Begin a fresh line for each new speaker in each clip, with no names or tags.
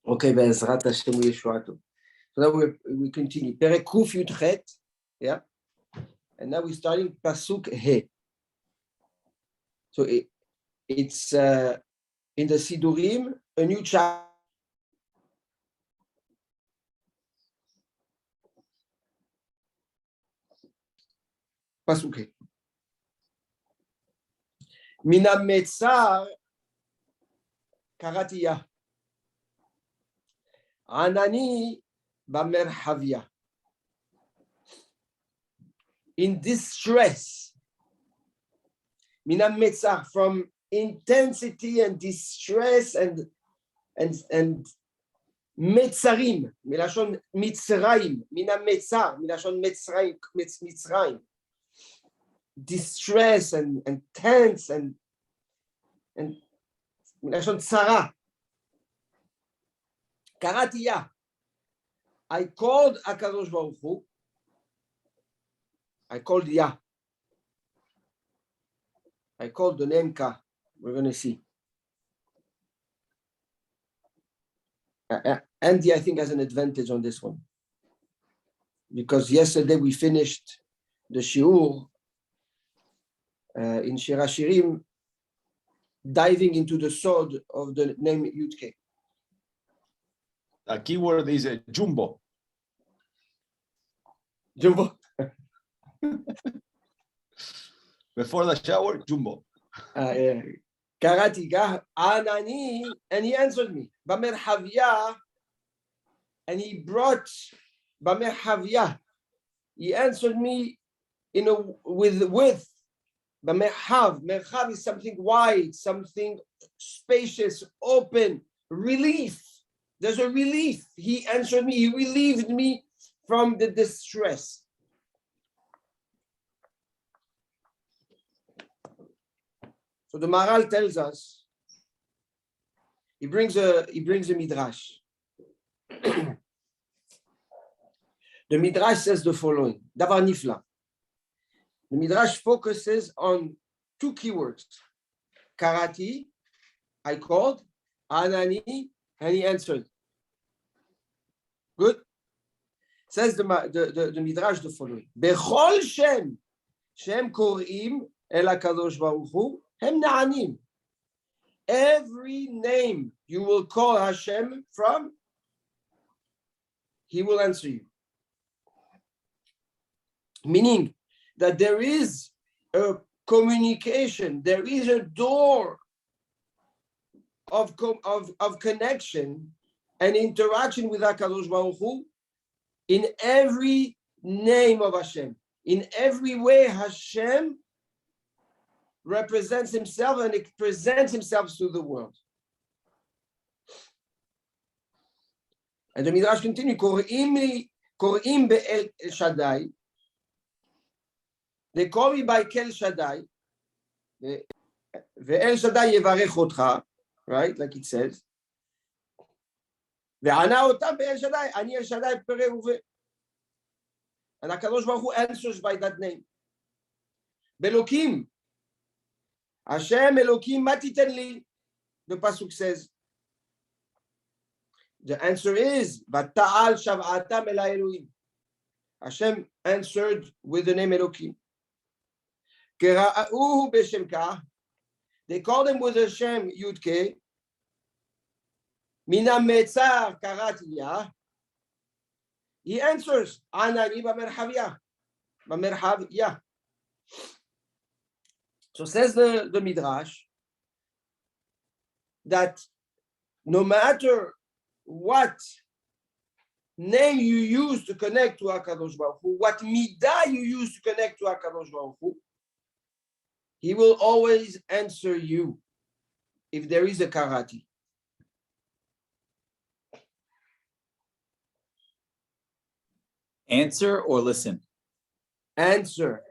Okay, Be'ezrat Hashem Yeshuatu. So now we continue. Perek Kuf Yudchet, yeah? And now we're starting Pasuk He. So it's in the Sidurim, a new chapter. Pasuk He. Mina Metzar Karatiya. Anani Bamerhavia. In distress. Mina Metzar, from intensity and distress and Metzarim, Milashon Mitzrayim, Mina Metzar, Milashon Mitzrayim. Distress and tense and Milashon Tzara. Karatiya. I called Akadosh Baruch Hu. I called Yah. I called the name Ka. We're going to see. Andy, I think, has an advantage on this one. Because yesterday we finished the Shiur in Shir HaShirim, diving into the sword of the name Yudke.
The keyword is jumbo.
Jumbo.
Before the shower, jumbo.
Karati Anani, and he answered me. Bamerhavia, and he brought Bamerhavia. He answered me with Bamerhav. Merhav is something wide, something spacious, open, relief. There's a relief. He answered me. He relieved me from the distress. So the Maharal tells us, he brings a midrash. The midrash says the following: Davar nifla. The midrash focuses on two keywords: karati, I called, anani, and he answered. Good. Says the midrash the following: Bechol shem korim el HaKadosh Baruch Hu. Every name you will call Hashem from, He will answer you. Meaning that there is a communication, there is a door of connection and interaction with HaKadosh Baruch Hu in every name of Hashem. In every way Hashem represents himself and it presents himself to the world. And the Midrash continues, Korim be'el Shaddai. They call me by Kel Shaddai. Ve'el Shaddai yevarech otcha, right? Like it says. Ve'ana otam be'el Shaddai, ani El Shaddai pere uve. And HaKadosh Baruch Hu answers by that name. Belokim. Hashem Elokim matiten li, the pasuk says. The answer is Vata'al shav'atam ela Elohim. Hashem answered with the name Elokim. Kera'uhu b'shem kah. They called him with the Shem Yudke. Mina metzar karatiya. He answers Anani b'merhavya. B'merhavya. So says the Midrash that no matter what name you use to connect to HaKadosh Baruch Hu, what midah you use to connect to HaKadosh Baruch Hu, He will always answer you if there is a karati.
Answer or listen?
Answer.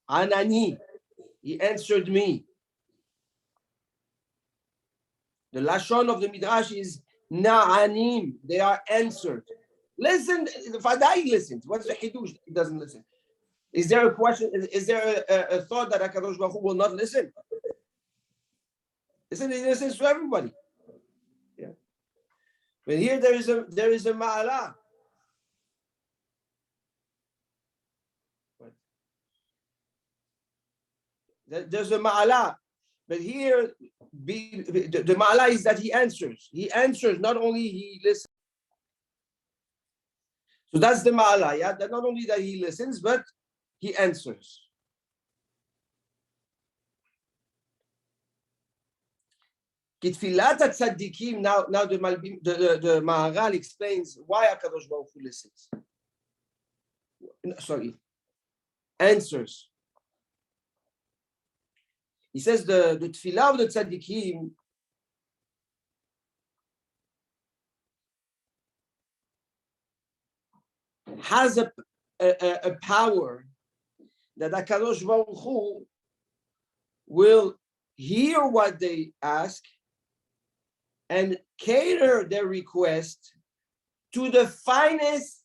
Anani, he answered me. The lashon of the midrash is na'anim. They are answered. Listen, Fadai listens. What's the chidush? He doesn't listen. Is there a question? Is there a thought that HaKadosh Baruch Hu will not listen? Listen, he listens to everybody. But here there is a ma'ala. There's a ma'ala. But here, the ma'ala is that he answers. He answers, not only he listens. So that's the ma'ala, yeah? That not only that he listens, but he answers. Kitfilat tzaddikim. Now the Maharal explains why HaKadosh Baruch Hu listens. Sorry, answers. He says the tefillah of the tzaddikim has a power that HaKadosh Baruch Hu will hear what they ask and cater their request to the finest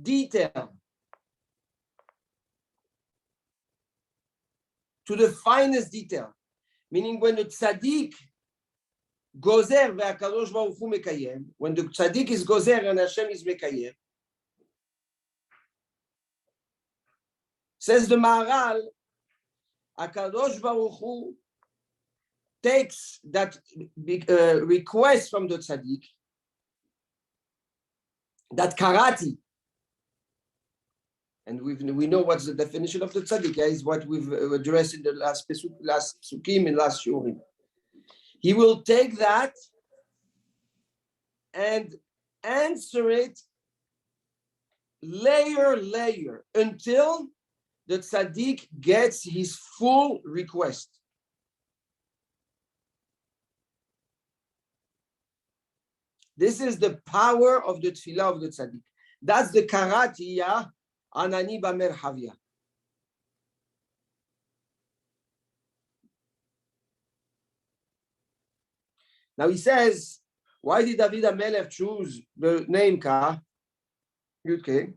detail. To the finest detail. Meaning when the tzaddik gozer ve'akadosh baruch hu mekayem, when the tzaddik is gozer and Hashem is mekayem, says the Maharal, HaKadosh Baruch Hu takes that request from the tzaddik, that karati, and we know what's the definition of the tzaddik, is what we've addressed in the last psukim and last shurim. He will take that and answer it layer until the tzaddik gets his full request. This is the power of the tefillah of the tzaddik. That's the karatiya anani b'merhavya. Now he says, why did David HaMelech choose the name Ka? Okay.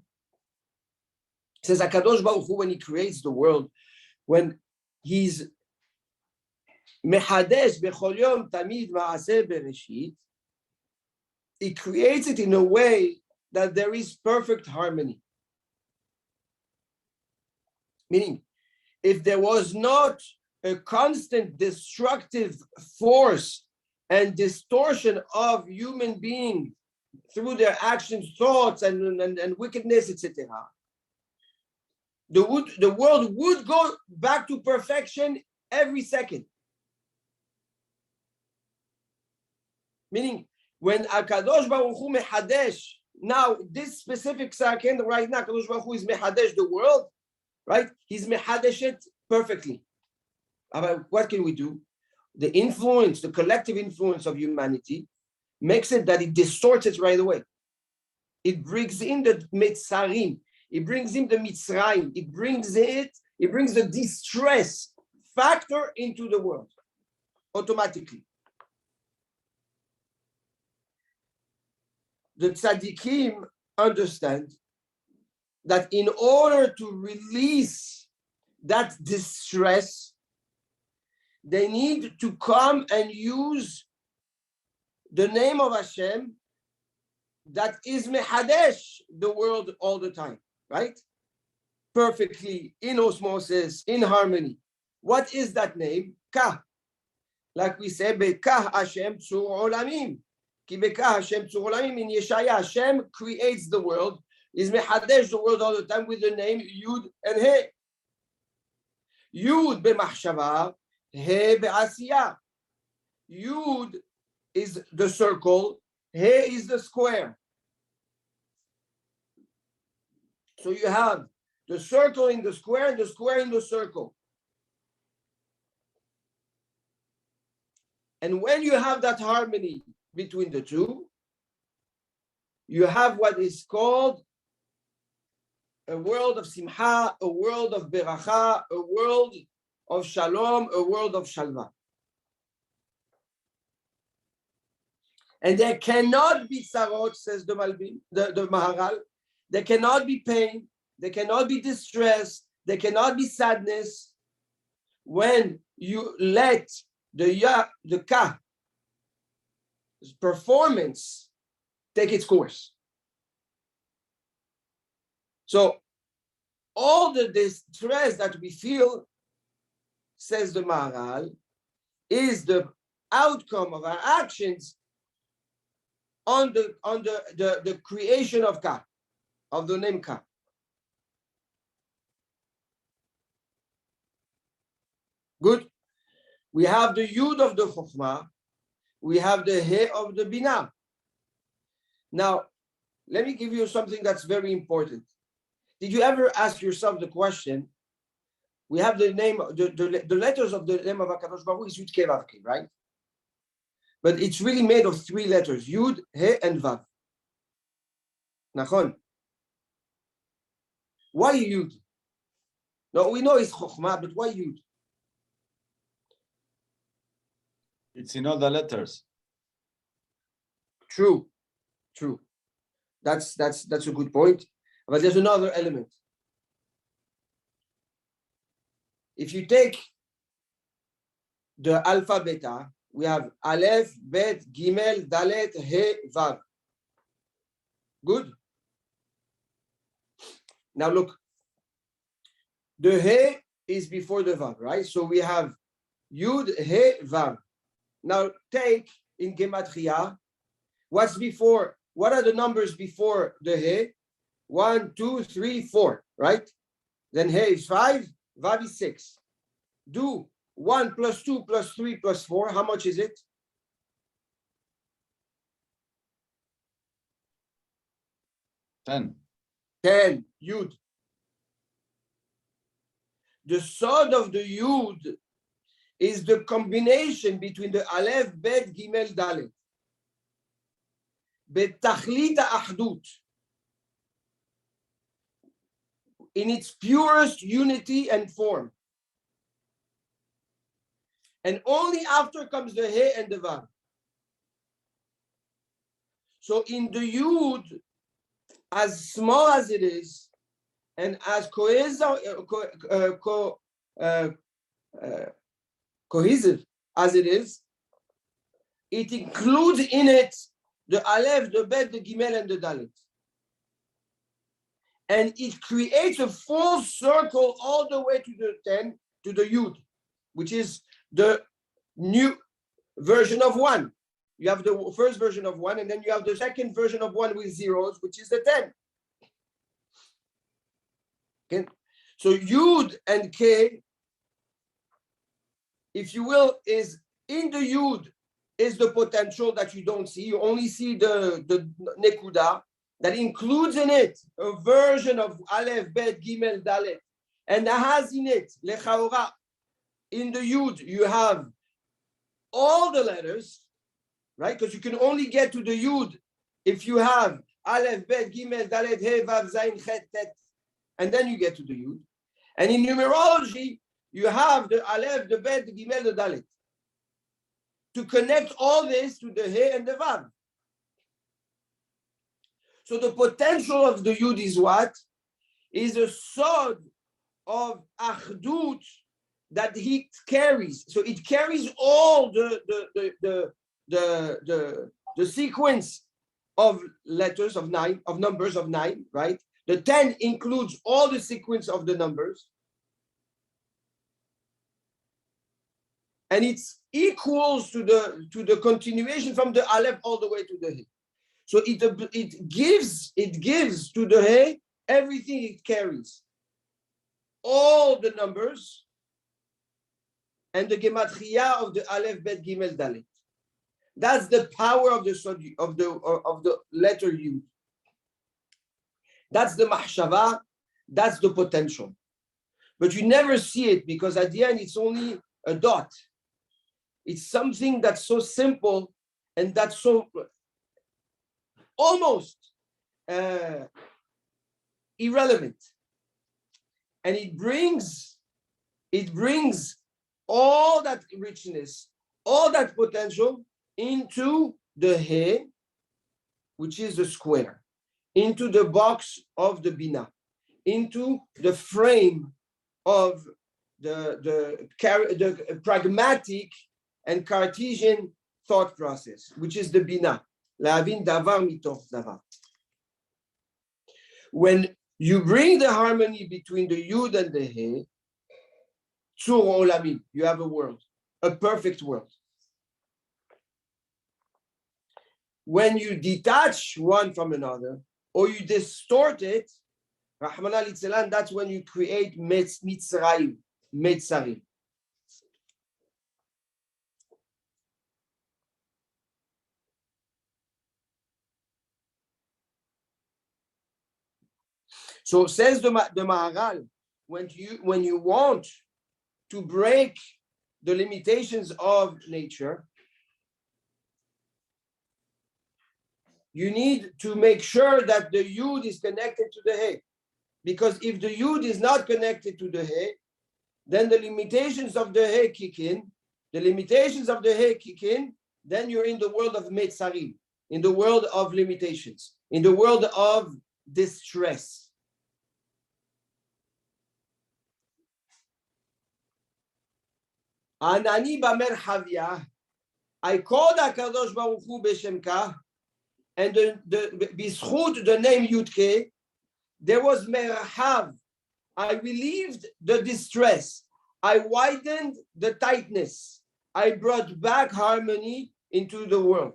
He says, HaKadosh Baruch Hu, when he creates the world, when he's mehadesh bechol yom tamid ma'aseh bereshit, he creates it in a way that there is perfect harmony. Meaning, if there was not a constant destructive force and distortion of human beings through their actions, thoughts, and wickedness, etc., the world would go back to perfection every second. Meaning, when HaKadosh Baruch Hu mehadesh, now this specific second right now, HaKadosh Baruch Hu is mehadesh the world, right? He's mehadesh it perfectly. But what can we do? The influence, the collective influence of humanity makes it that it distorts it right away. It brings in the mitzarim, it brings in the mitzrayim, it brings the distress factor into the world automatically. The tzaddikim understand that in order to release that distress, they need to come and use the name of Hashem that is mehadesh the world all the time, right? Perfectly, in osmosis, in harmony. What is that name? Ka. Like we say, Bekah Hashem tzur olamim. Ki bekah Hashem tzur olamim. In Yeshaya, Hashem creates the world, is mehadesh the world all the time with the name Yud and He. Yud b'machshava, He be'asiyah. Yud is the circle, He is the square. So you have the circle in the square and the square in the circle. And when you have that harmony between the two, you have what is called a world of simcha, a world of beracha, a world of shalom, a world of shalva. And there cannot be tzarot, says the Maharal. There cannot be pain. There cannot be distress. There cannot be sadness when you let the ka, performance take its course. So all the distress that we feel, says the Maharal, is the outcome of our actions on the creation of Ka, of the name Ka. Good. We have the Yud of the Chokhmah. We have the He of the Binah. Now, let me give you something that's very important. Did you ever ask yourself the question? We have the name, the letters of the name of HaKadosh Baruch Hu is Yud Kei Vav Kei, right? But it's really made of 3 letters, Yud, He, and Vav. Nachon. Why Yud? No, we know it's Chokhmah, but why Yud?
It's in all the letters.
True. That's a good point. But there's another element. If you take the alphabet, we have Aleph, Bet, Gimel, Dalet, He, Vav. Good? Now look. The He is before the Vav, right? So we have Yud, He, Vav. Now take in Gematria, what's before, what are the numbers before the He? 1, 2, 3, 4, right? Then He is 5, Vav is 6. Do 1 plus 2 plus 3 plus 4, how much is it?
10.
10, Yud. The sod of the Yud is the combination between the Aleph, Bet, Gimel, Dalet. Betachlit ha'achdut. In its purest unity and form. And only after comes the He and the Vav. So in the Yud, as small as it is, and as cohesive as it is, it includes in it the Aleph, the Bet, the Gimel, and the Dalet. And it creates a full circle all the way to the 10, to the Yud, which is the new version of 1. You have the first version of 1, and then you have the second version of 1 with zeros, which is the 10. Okay? So Yud and K, if you will, is in the Yud is the potential that you don't see. You only see the Nekuda that includes in it a version of Aleph, Bet, Gimel, Dalet, and that has in it, Lechaora, in the Yud, you have all the letters, right? Because you can only get to the Yud if you have Aleph, Bet, Gimel, Dalet, He, Vav, Zayin, Chet, Tet, and then you get to the Yud. And in numerology, you have the Aleph, the Bet, the Gimel, the Dalet. To connect all this to the He and the Vav. So the potential of the Yud is what? Is a sword of Achdut that he carries. So it carries all the sequence of letters of 9, of numbers of 9, right? The 10 includes all the sequence of the numbers. And it's equals to the continuation from the Aleph all the way to the He. So it gives to the He everything it carries. All the numbers and the gematria of the Aleph, Bet, Gimel, Dalet. That's the power of the letter Yud. That's the mahshava, that's the potential. But you never see it because at the end it's only a dot. It's something that's so simple and that's so almost irrelevant. And it brings all that richness, all that potential into the He, which is the square, into the box of the Bina, into the frame of the pragmatic and Cartesian thought process, which is the bina. Lehavin davar mitoch davar. When you bring the harmony between the yud and the he, tzur olamim, you have a world, a perfect world. When you detach one from another, or you distort it, Rahmana litzelan, that's when you create mitzrayim, metzarim. So says the Maharal, when you want to break the limitations of nature, you need to make sure that the yud is connected to the he. Because if the yud is not connected to the he, then the limitations of the he kick in. The limitations of the he kick in, then you're in the world of metzarim, in the world of limitations, in the world of distress. Anani bamerhavia, I called HaKadosh Baruch Hu b'shem kah, and the b'zchut, the name Yudke, there was merhav. I relieved the distress. I widened the tightness. I brought back harmony into the world.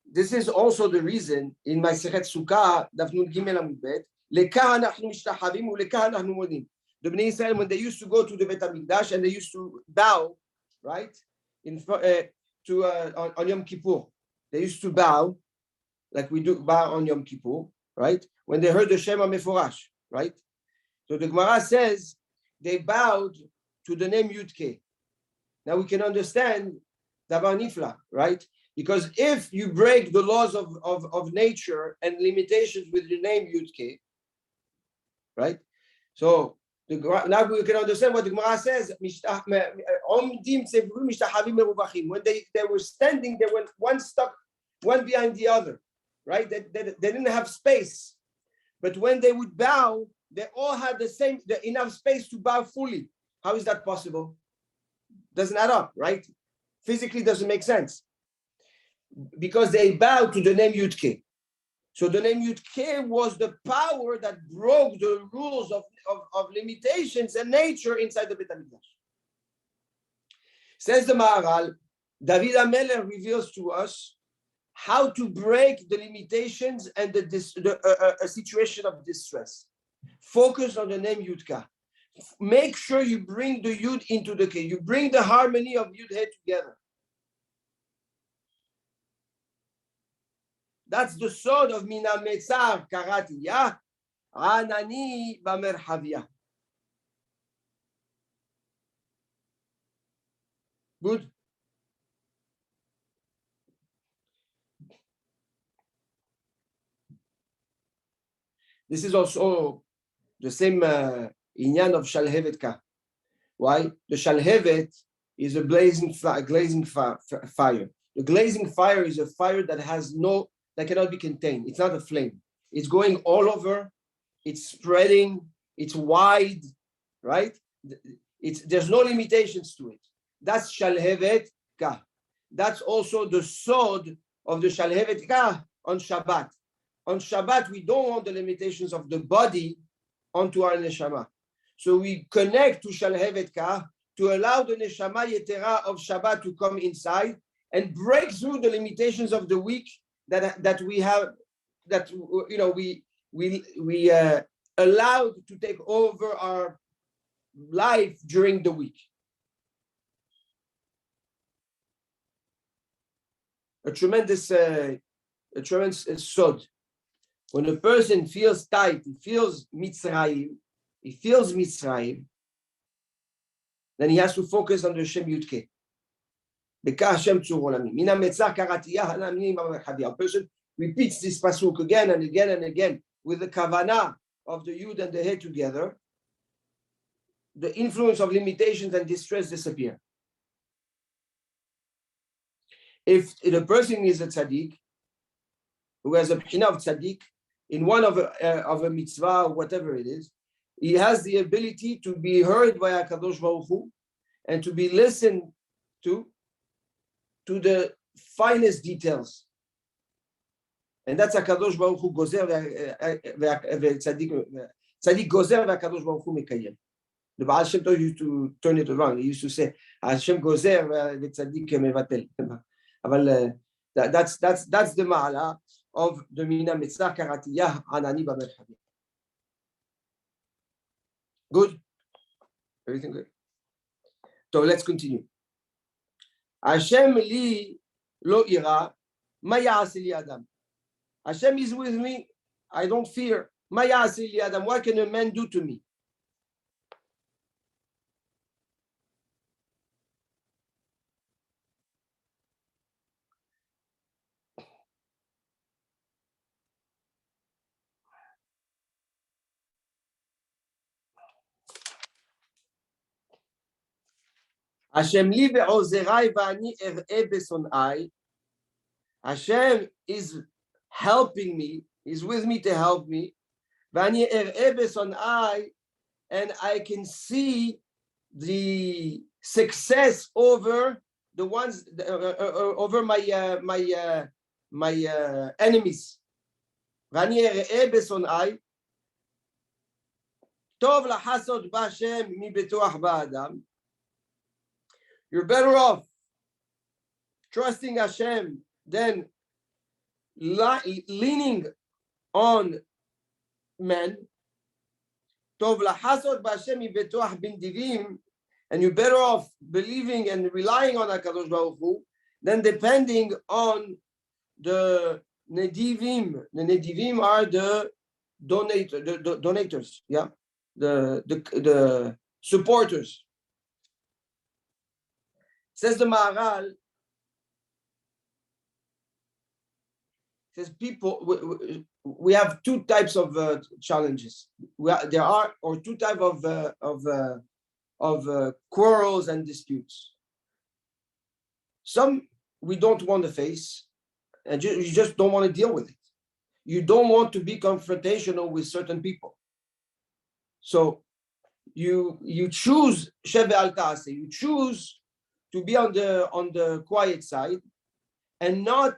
This is also the reason in my Sechet Sukkah, Daf Nun Gimel Amud Bet, lekah anachnu mishtachavim ulekah anachnu modim. The Bnei Israel, when they used to go to the Beit HaMikdash and they used to bow, right, on Yom Kippur, they used to bow, like we do bow on Yom Kippur, right? When they heard the Shema Meforash, right? So the Gemara says they bowed to the name Yudke. Now we can understand Davar Nifla, right? Because if you break the laws of nature and limitations with the name Yudke, right? So now we can understand what the Gemara says. When they were standing, they were one behind the other, right? They didn't have space. But when they would bow, they all had enough space to bow fully. How is that possible? Doesn't add up, right? Physically doesn't make sense. Because they bowed to the name Yudke. So the name Yudke was the power that broke the rules of limitations and nature inside the Beit HaMikdash. Says the Maharal, David HaMelech reveals to us how to break the limitations and a situation of distress. Focus on the name Yudka. Make sure you bring the Yud into the K. You bring the harmony of Yud He together. That's the sword of Mina Metzar Karatiya, Anani Bamerhavia. Good. This is also the same inyan of Shalhevet Ka. Why? The Shalhevet is a glazing fire. The glazing fire is a fire that cannot be contained. It's not a flame. It's going all over. It's spreading. It's wide, right? There's no limitations to it. That's Shalhevet Ka. That's also the sword of the Shalhevet Ka on Shabbat. On Shabbat, we don't want the limitations of the body onto our neshama. So we connect to Shalhevet Ka to allow the neshama yetera of Shabbat to come inside and break through the limitations of the week that we have, that we allowed to take over our life during the week. A tremendous sod. When a person feels tight, he feels Mitzrayim, then he has to focus on the Shem Yudke. A person repeats this pasuk again and again and again with the kavanah of the Yud and the He together. The influence of limitations and distress disappear. If the person is a tzaddik, who has a b'china of tzaddik, in one of a mitzvah, or whatever it is, he has the ability to be heard by HaKadosh Baruch Hu, and to be listened to the finest details. And that's HaKadosh Baruch Hu gozer tzaddik gozer v'HaKadosh Baruch Hu mekayem. The Baal Shem Tov used to turn it around. He used to say, Hashem gozer v'tzaddik mevatel. That's the ma'ala of the Mina Mitzah Karatiyah Anani B'Merchavia. Good? Everything good? So let's continue. Hashem li lo ira, ma ya'aseh li adam. Hashem is with me, I don't fear. Ma ya'aseh li adam, what can a man do to me? Hashem li ve'ozerai va'ani er'e besonai. Hashem is helping me, is with me to help me. Va'ani er'e besonai, and I can see the success over the ones over my enemies. Va'ani er'e besonai. Tov lahasod b'Hashem mi betoach ba'adam. You're better off trusting Hashem than leaning on men. Tov lahasod b'Hashem betoach b'nedivim, and you're better off believing and relying on HaKadosh Baruch Hu than depending on the nedivim. The nedivim are the donators, yeah, the supporters. Says the Maharal, says people, we have two types of challenges. There are two types of quarrels and disputes. Some we don't want to face, and you just don't want to deal with it. You don't want to be confrontational with certain people. So you choose Sheve al Ta'aseh, you choose to be on the quiet side and not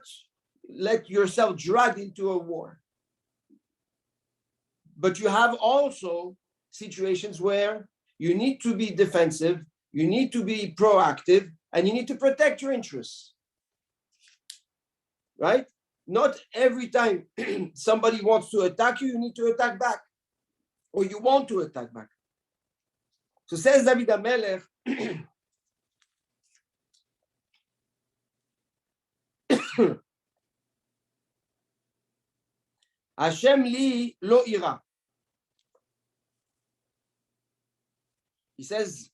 let yourself drag into a war. But you have also situations where you need to be defensive, you need to be proactive, and you need to protect your interests. Right? Not every time somebody wants to attack you, you need to attack back, or you want to attack back. So says David HaMelech, Hashem li lo ira. He says,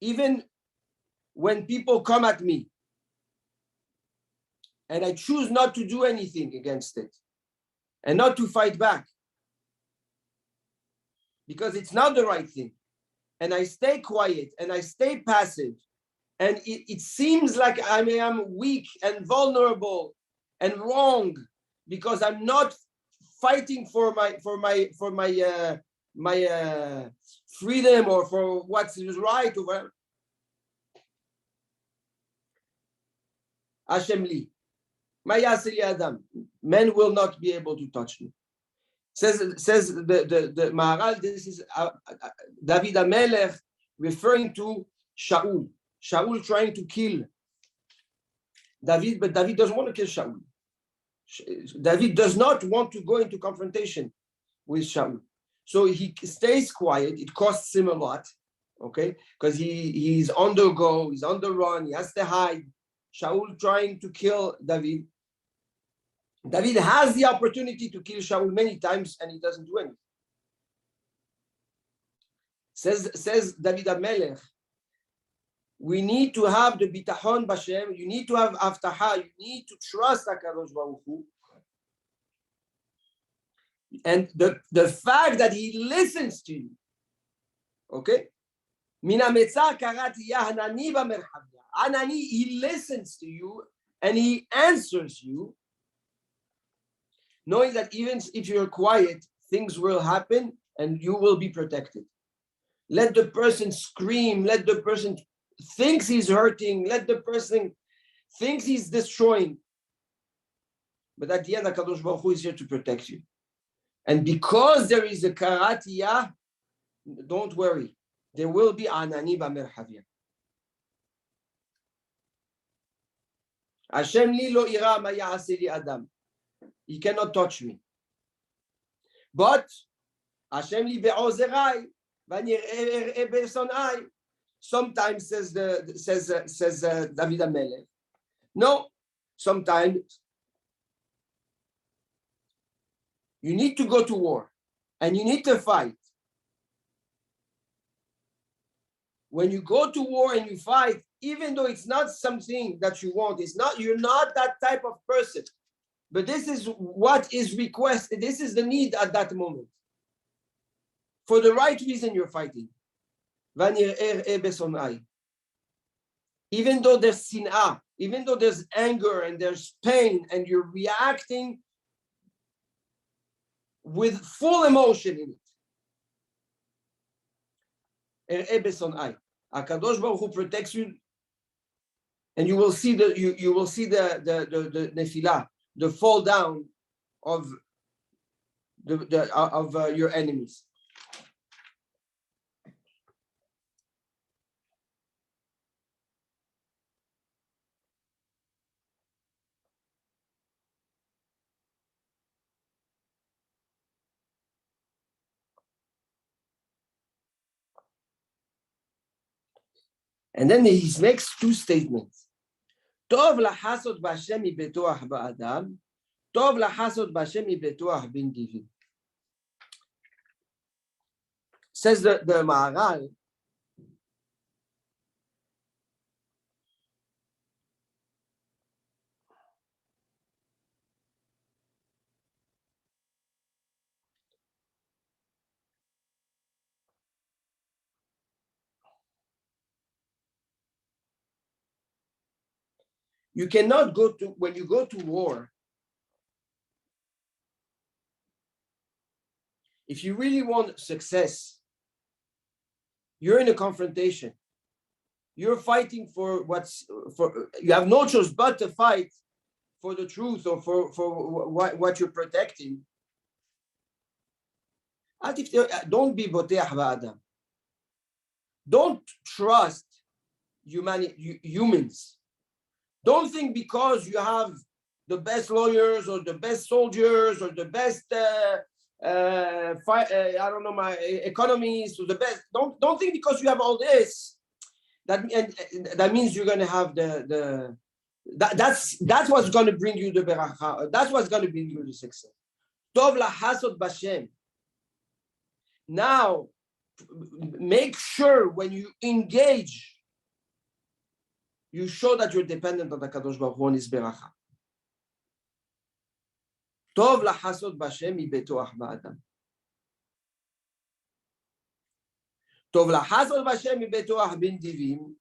even when people come at me and I choose not to do anything against it and not to fight back because it's not the right thing, and I stay quiet and I stay passive, and it seems like I am weak and vulnerable and wrong because I'm not fighting for my freedom or for what's right. Hashem li, ma ya'aseh li adam. Men will not be able to touch me. Says the Maharal. This is David HaMelech referring to Shaul. Shaul trying to kill David, but David doesn't want to kill Shaul. David does not want to go into confrontation with Shaul. So he stays quiet. It costs him a lot, okay? Because he's on the go, he's on the run, he has to hide. Shaul trying to kill David. David has the opportunity to kill Shaul many times and he doesn't do anything. Says David HaMelech, we need to have the bitachon b'Hashem. You need to have avtaha. You need to trust HaKadosh Baruch Hu. And the fact that he listens to you, okay? Mina metzah karati Anani b'Merchavia. Anani, he listens to you and he answers you, knowing that even if you're quiet, things will happen and you will be protected. Let the person scream. Let the person thinks he's hurting. Let the person thinks he's destroying. But at the end, HaKadosh Baruch Hu is here to protect you. And because there is a karatiyah, don't worry. There will be anani b'merhavia. Hashem li lo ira ma ya'aseh li adam. He cannot touch me. But Hashem li be'ozerai v'ani er'e be'sonai. Sometimes says David HaMelech. No, sometimes you need to go to war and you need to fight. When you go to war and you fight, even though it's not something that you want, you're not that type of person. But this is what is requested. This is the need at that moment. For the right reason you're fighting. Even though there's sin'ah, even though there's anger and there's pain and you're reacting with full emotion in it. HaKadosh Baruch Hu protects you, and you will see the nefilah, the fall down of your enemies. And then he makes two statements. Tov lahasot b'Hashem mibetoach ba'adam, tov lahasot b'Hashem mibetoach bin divin. Says the Maharal, you cannot when you go to war, if you really want success, you're in a confrontation. You're fighting you have no choice but to fight for the truth or for what you're protecting. Don't be boteach ba'adam. Don't trust humans. Don't think because you have the best lawyers or the best soldiers or the best economists or the best. Don't think because you have all this that means you're going to have that's what's going to bring you the beracha. That's what's going to bring you the success. Tov lahasot b'Hashem. Now, make sure when you engage, you show that you're dependent on the Kadosh Baruch Hu and His beracha. Tov lahasot b'Hashem mibetoach ba'adam. Tov lahasot b'Hashem mibetoach bin divim.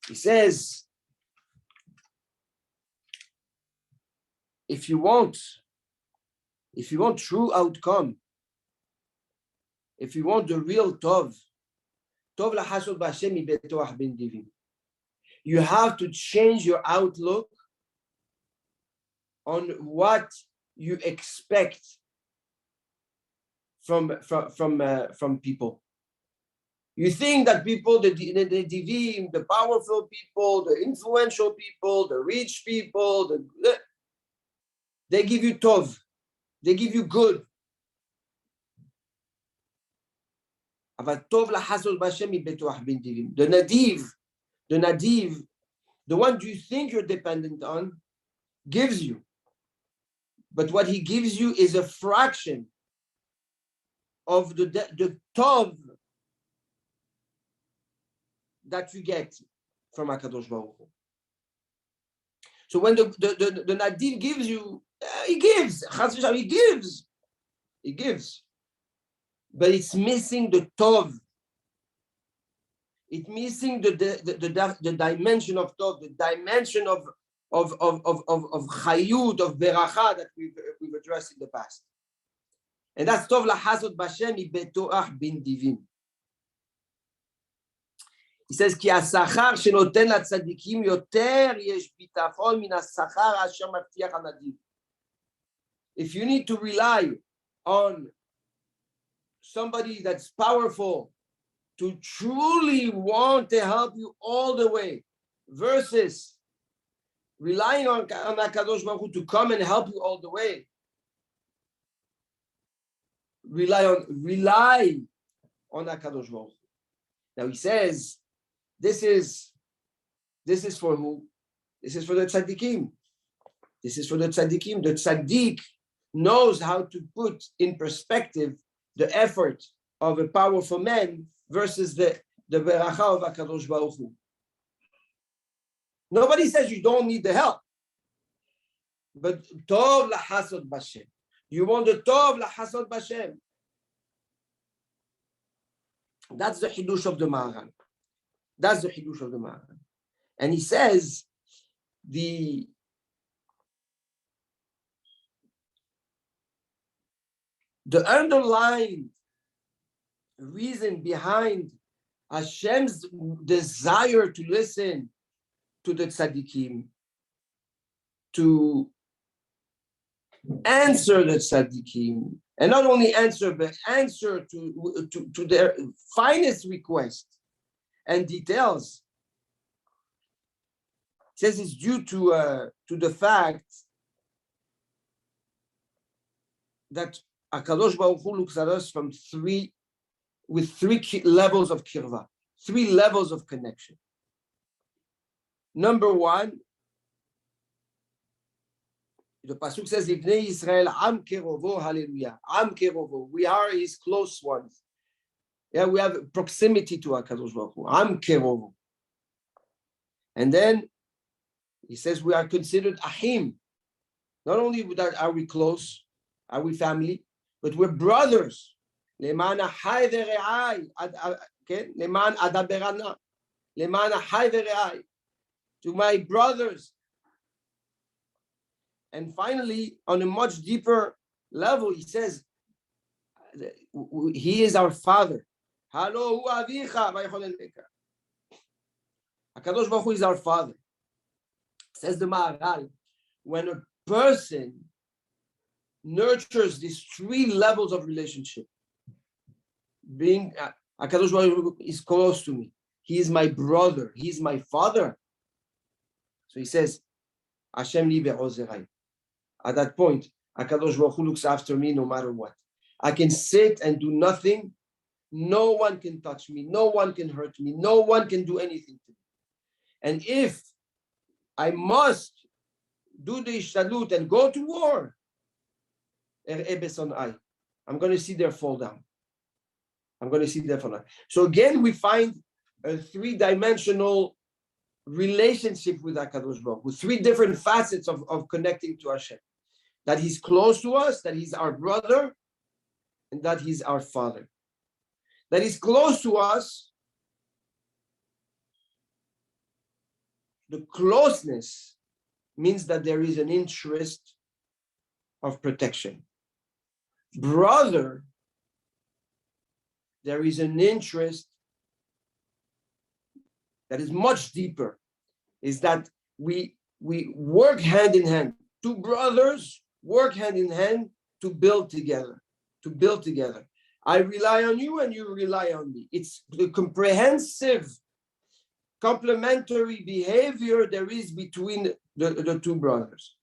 He says, if you want true outcome, if you want the real tov lahasot b'Hashem mibetoach bin divim, you have to change your outlook on what you expect from people. You think that people, the divim, the powerful people, the influential people, the rich people, they give you tov, they give you good. The nadiv, the one you think you're dependent on, gives you. But what he gives you is a fraction of the tov that you get from HaKadosh Baruch Hu. So when the nadiv gives you, he gives. He gives. But it's missing the tov. It's missing the dimension of tov, the dimension of chayut, of beracha that we've addressed in the past. And that's tov lahasot b'Hashem betoach bin divim. He says, כי השכר שנותן לצדיקים יותר יש ביטחון מן השכר אשר מבטיח הנדיב. If you need to rely on somebody that's powerful to truly want to help you all the way, versus relying on HaKadosh Baruch Hu to come and help you all the way, rely on HaKadosh Baruch Hu. Now he says, this is for who? This is for the tzaddikim. This is for the tzaddikim. The tzaddik knows how to put in perspective the effort of a powerful man versus the beracha of HaKadosh Baruch Hu. Nobody says you don't need the help. But tov lahasot b'Hashem. You want the tov lahasot b'Hashem. That's the chidush of the Maharal. That's the chidush of the Maharal. And he says the underlying reason behind Hashem's desire to listen to the tzaddikim, to answer the tzaddikim, and not only answer, but answer to their finest request and details. It says it's due to the fact that HaKadosh Baruch Hu looks at us with three levels of kirva, 3 levels of connection. Number 1, the pasuk says, "Ibnei Yisrael am kerovo, hallelujah, am kerovo." We are His close ones. Yeah, we have proximity to HaKadosh Baruch Hu. Am kerovo. And then he says we are considered ahim. Not only are we close, are we family, but we're brothers. Leman achai ve're'ai, leman adaberana, leman achai ve're'ai, to my brothers. And finally, on a much deeper level, he says, he is our father. Halo hu avicha vaychol eleka. HaKadosh Baruch Hu is our father. Says the Maharal, when a person nurtures these 3 levels of relationship, being HaKadosh Baruch Hu is close to me, he is my brother, he is my father. So he says, Hashem li be'ozerai. At that point, HaKadosh Baruch Hu looks after me no matter what. I can sit and do nothing. No one can touch me. No one can hurt me. No one can do anything to me. And if I must do the ishtadlut and go to war, I'm going to see their fall down. I'm going to see their fall down. So again, we find a 3-dimensional relationship with HaKadosh Baruch Hu, 3 different facets of connecting to Hashem. That He's close to us, that He's our brother, and that He's our father. That He's close to us. The closeness means that there is an interest of protection. Brother, there is an interest that is much deeper, is that we work hand in hand. 2 brothers work hand in hand to build together, I rely on you and you rely on me. It's the comprehensive, complementary behavior there is between the 2 brothers.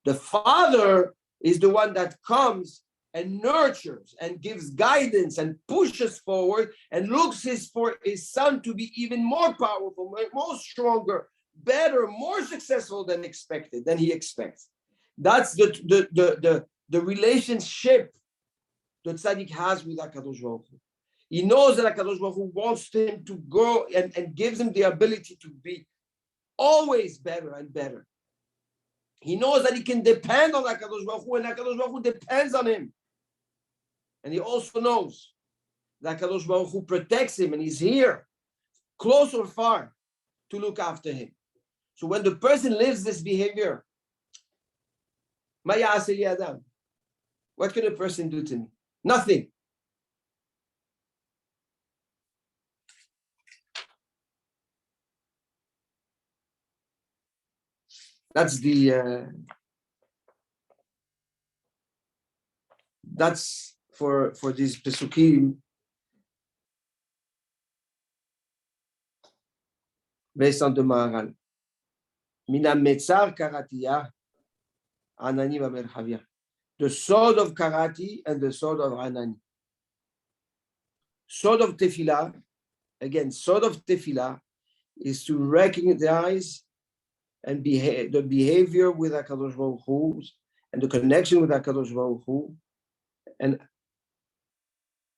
The father is the one that comes and nurtures and gives guidance and pushes forward and looks for his son to be even more powerful, more stronger, better, more successful than he expects. That's the relationship that tzaddik has with HaKadosh Baruch Hu. He knows that HaKadosh Baruch Hu wants him to grow and gives him the ability to be always better and better. He knows that he can depend on HaKadosh Baruch Hu and HaKadosh Baruch Hu depends on him. And he also knows that HaKadosh Baruch Hu protects him and he's here, close or far, to look after him. So when the person lives this behavior, מה יעשה לי אדם? What can a person do to me? Nothing. That's that's for these pesukim based on the Maharal. Mina metzar karatiya anani v'merchavia. The sword of karati and the sword of anani. Sword of tefillah, again, sword of tefillah is to recognize and behave the behavior with HaKadosh Baruch Hu and the connection with HaKadosh Baruch Hu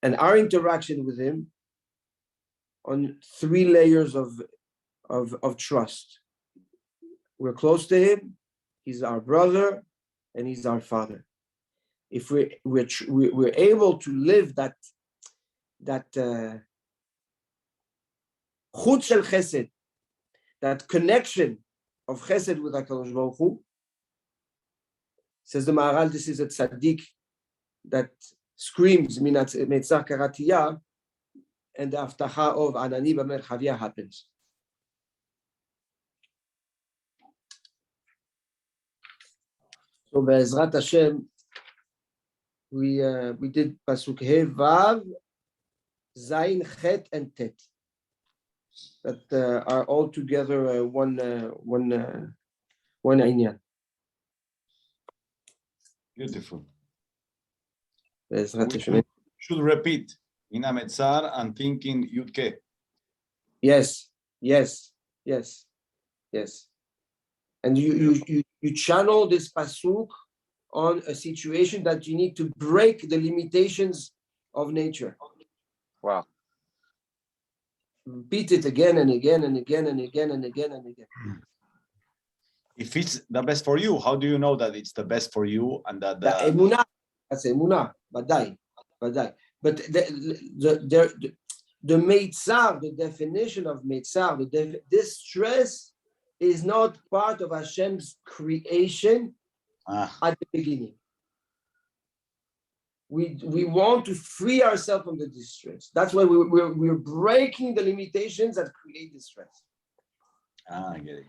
and our interaction with him on 3 layers of trust. We're close to him, he's our brother, and he's our father. If we're able to live that chut shel chesed, that connection of chesed with HaKadosh Baruch Hu, says the Maharal, this is a tzaddik that screams minat metzar karatiya, and the aftacha of anani b'merchavia happens. So be'ezrat Hashem, we did pasuk He, Vav, Zayin, Chet, and Tet that are all together one inyan.
Beautiful.
Be'ezrat
We
Hashem.
should repeat in Ametzar and thinking Yudke.
Yes. And you channel this pasuk on a situation that you need to break the limitations of nature.
Wow.
Repeat it again and again and again and again and again and again.
If it's the best for you, how do you know that it's the best for you and that
The emunah, that's emunah, badai. But the meitzar, the definition of meitzar, this stress is not part of Hashem's creation at the beginning. We want to free ourselves from the distress. That's why we're breaking the limitations that create distress.
I get it.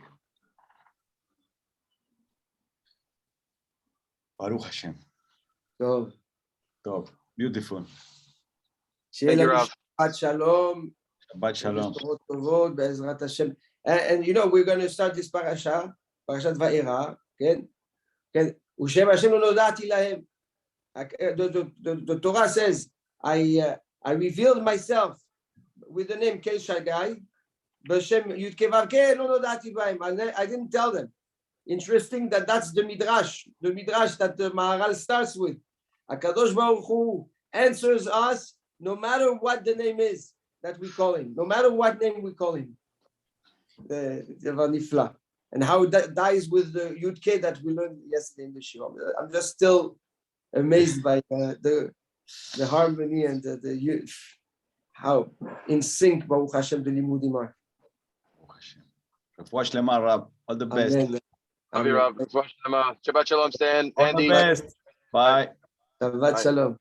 Baruch Hashem.
So,
Top. Beautiful.
שיהיה
you,
לנו
Rav.
שבת שלום.
Shabbat shalom.
בשורות טובות, בעזרת השם. And you know, we're going to start this parasha, פרשת וארא, כן? ושם השם לא נודעתי להם. The Torah says, I revealed myself with the name Kel Shagai, בשם י' כ' ו' כ' לא נודעתי בהם. I didn't tell them. Interesting that that's the midrash that the Maharal starts with. HaKadosh Baruch Hu answers us no matter what the name is that we call him, no matter what name we call him. The Vanifla. And how that dies with the Yud K that we learned yesterday in the Shiva. I'm just still amazed by the harmony and the how in sync Baruch Hashem the Limudim are.
Baruch Hashem. Refuah shlema, Rab. All the best.
Amen.
Love you, Rav. Shabbat shalom, Stan.
All the
Andy.
best. Bye.
Shabbat shalom.